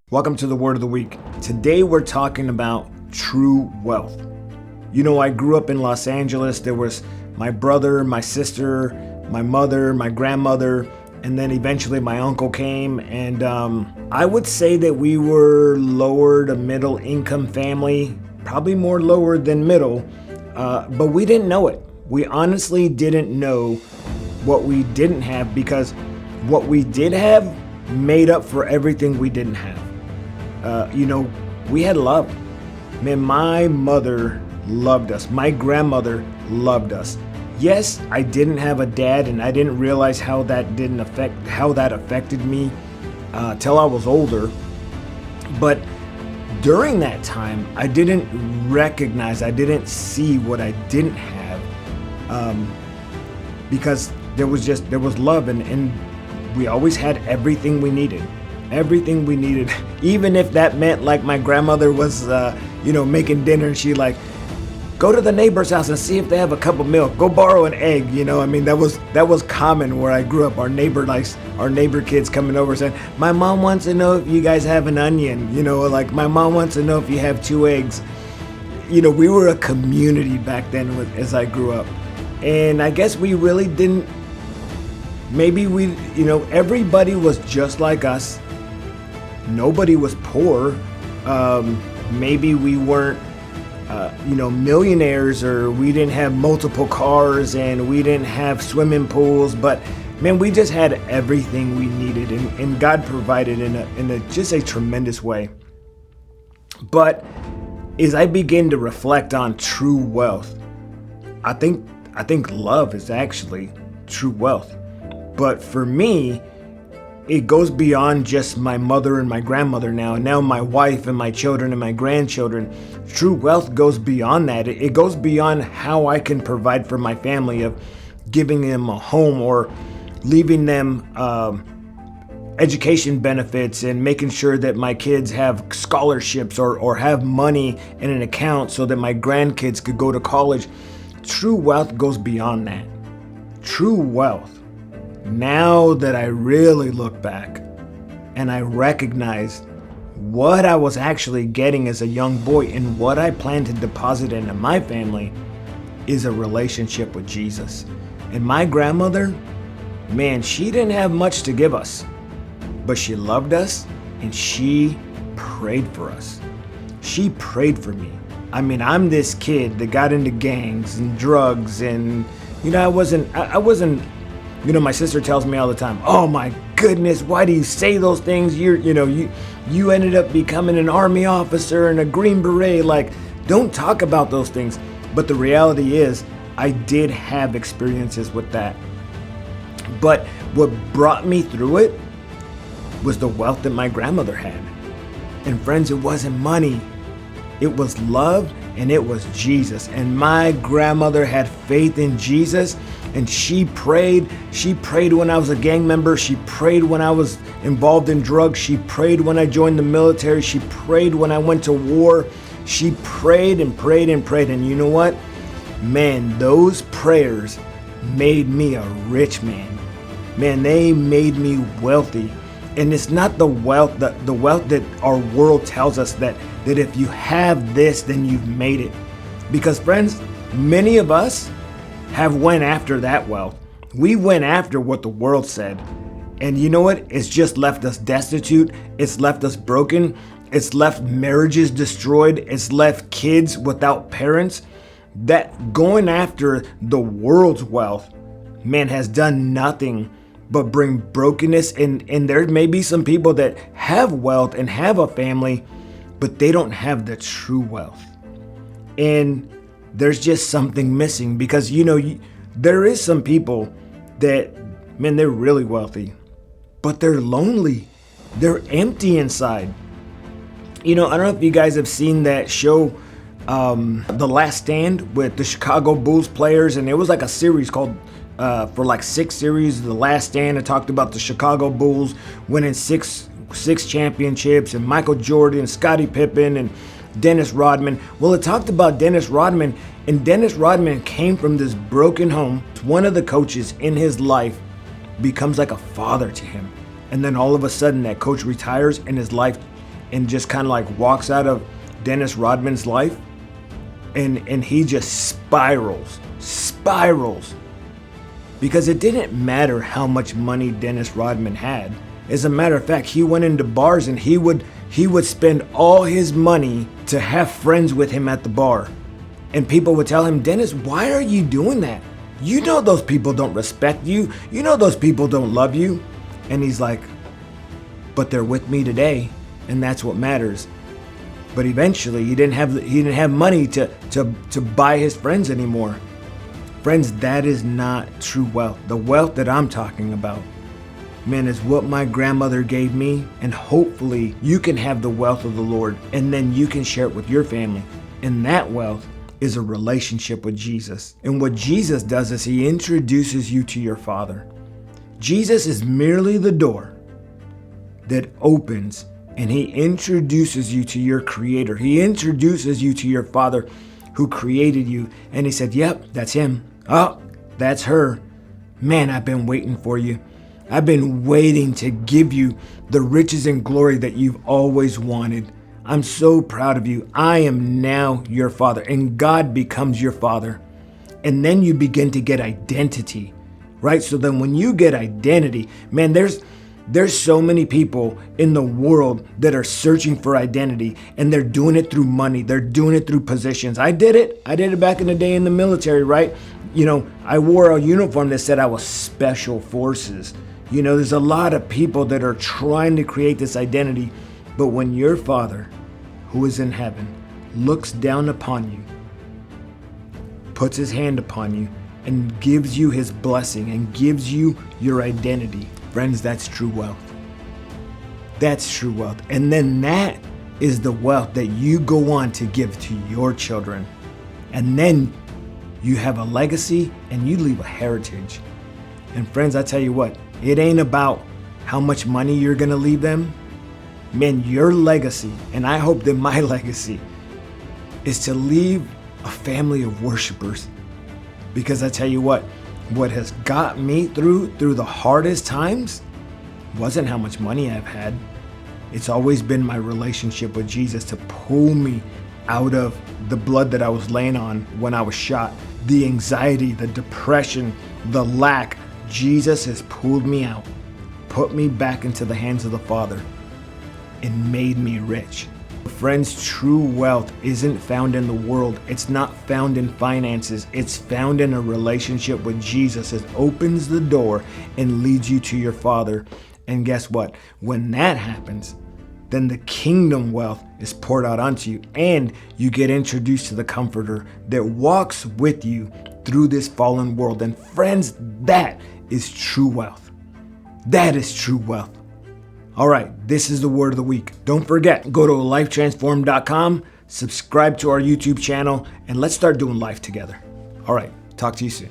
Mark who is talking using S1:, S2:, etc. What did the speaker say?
S1: Welcome to the Word of the Week. Today we're talking about true wealth. You know, I grew up in Los Angeles. There was my brother, my sister, my mother, my grandmother, and then eventually my uncle came. And I would say that we were lower to middle income family, probably more lower than middle, but we didn't know it. We honestly didn't know what we didn't have because what we did have made up for everything we didn't have. We had love. Man, my mother loved us. My grandmother loved us. Yes, I didn't have a dad, and I didn't realize how that affected me till I was older. But during that time, I didn't see what I didn't have, because there was love, and we always had everything we needed. Everything we needed, even if that meant like my grandmother was, making dinner and she like, go to the neighbor's house and see if they have a cup of milk, go borrow an egg, that was common where I grew up. Our neighbor kids coming over saying, my mom wants to know if you guys have an onion, my mom wants to know if you have 2 eggs. We were a community back then as I grew up. And I guess we really didn't, everybody was just like us. Nobody was poor. Maybe we weren't, millionaires, or we didn't have multiple cars and we didn't have swimming pools. But man, we just had everything we needed, and God provided in just a tremendous way. But as I begin to reflect on true wealth, I think love is actually true wealth. But for me, it goes beyond just my mother and my grandmother now, and now my wife and my children and my grandchildren. True wealth goes beyond that. It goes beyond how I can provide for my family, of giving them a home or leaving them education benefits and making sure that my kids have scholarships or have money in an account so that my grandkids could go to college. True wealth goes beyond that. True wealth, now that I really look back and I recognize what I was actually getting as a young boy and what I plan to deposit into my family, is a relationship with Jesus. And my grandmother, man, she didn't have much to give us, but she loved us and she prayed for us. She prayed for me. I mean, I'm this kid that got into gangs and drugs, and I wasn't, my sister tells me all the time, oh my goodness, why do you say those things? You ended up becoming an army officer and a Green Beret. Like, don't talk about those things. But the reality is, I did have experiences with that. But what brought me through it was the wealth that my grandmother had. And friends, it wasn't money. It was love, and it was Jesus. And my grandmother had faith in Jesus, and she prayed. She prayed when I was a gang member. She prayed when I was involved in drugs. She prayed when I joined the military. She prayed when I went to war. She prayed and prayed and prayed. And you know what? Man, those prayers made me a rich man. Man, they made me wealthy. And it's not the wealth that our world tells us that if you have this, then you've made it. Because friends, many of us have went after that wealth. We went after what the world said. And you know what? It's just left us destitute. It's left us broken. It's left marriages destroyed. It's left kids without parents. That going after the world's wealth, man, has done nothing but bring brokenness. And there may be some people that have wealth and have a family, but they don't have the true wealth. And there's just something missing, because there is some people that, man, they're really wealthy, but they're lonely. They're empty inside. I don't know if you guys have seen that show, The Last Stand, with the Chicago Bulls players, and it was like a series called, for like 6 series, The Last Stand. It talked about the Chicago Bulls winning six championships, and Michael Jordan, Scottie Pippen, and Dennis Rodman. Well, it talked about Dennis Rodman, and Dennis Rodman came from this broken home. One of the coaches in his life becomes like a father to him. And then all of a sudden that coach retires and his life and just kind of like walks out of Dennis Rodman's life, and he just spirals. Because it didn't matter how much money Dennis Rodman had. As a matter of fact, he went into bars and he would spend all his money to have friends with him at the bar. And people would tell him, Dennis, why are you doing that? You know those people don't respect you. You know those people don't love you. And he's like, but they're with me today, and that's what matters. But eventually he didn't have money to buy his friends anymore. Friends, that is not true wealth. The wealth that I'm talking about, man, is what my grandmother gave me, and hopefully you can have the wealth of the Lord, and then you can share it with your family. And that wealth is a relationship with Jesus. And what Jesus does is he introduces you to your Father. Jesus is merely the door that opens, and he introduces you to your Creator. He introduces you to your Father who created you. And he said, yep, that's him. Oh, that's her. Man, I've been waiting for you. I've been waiting to give you the riches and glory that you've always wanted. I'm so proud of you. I am now your Father, and God becomes your Father. And then you begin to get identity, right? So then when you get identity, man, there's so many people in the world that are searching for identity, and they're doing it through money. They're doing it through positions. I did it back in the day in the military, right? You know, I wore a uniform that said I was Special Forces. You know, there's a lot of people that are trying to create this identity. But when your Father, who is in heaven, looks down upon you, puts his hand upon you, and gives you his blessing and gives you your identity, friends, that's true wealth. That's true wealth. And then that is the wealth that you go on to give to your children. And then you have a legacy and you leave a heritage. And friends, I tell you what, it ain't about how much money you're going to leave them. Man, your legacy, and I hope that my legacy, is to leave a family of worshipers. Because I tell you what has got me through the hardest times wasn't how much money I've had. It's always been my relationship with Jesus to pull me out of the blood that I was laying on when I was shot. The anxiety, the depression, the lack. Jesus has pulled me out, put me back into the hands of the Father, and made me rich. Friends, true wealth isn't found in the world. It's not found in finances. It's found in a relationship with Jesus. It opens the door and leads you to your Father. And guess what? When that happens, then the kingdom wealth is poured out onto you, and you get introduced to the Comforter that walks with you through this fallen world. And friends, that is true wealth. That is true wealth. All right, this is the word of the week. Don't forget, go to lifetransformed.com, subscribe to our YouTube channel, and let's start doing life together. All right, talk to you soon.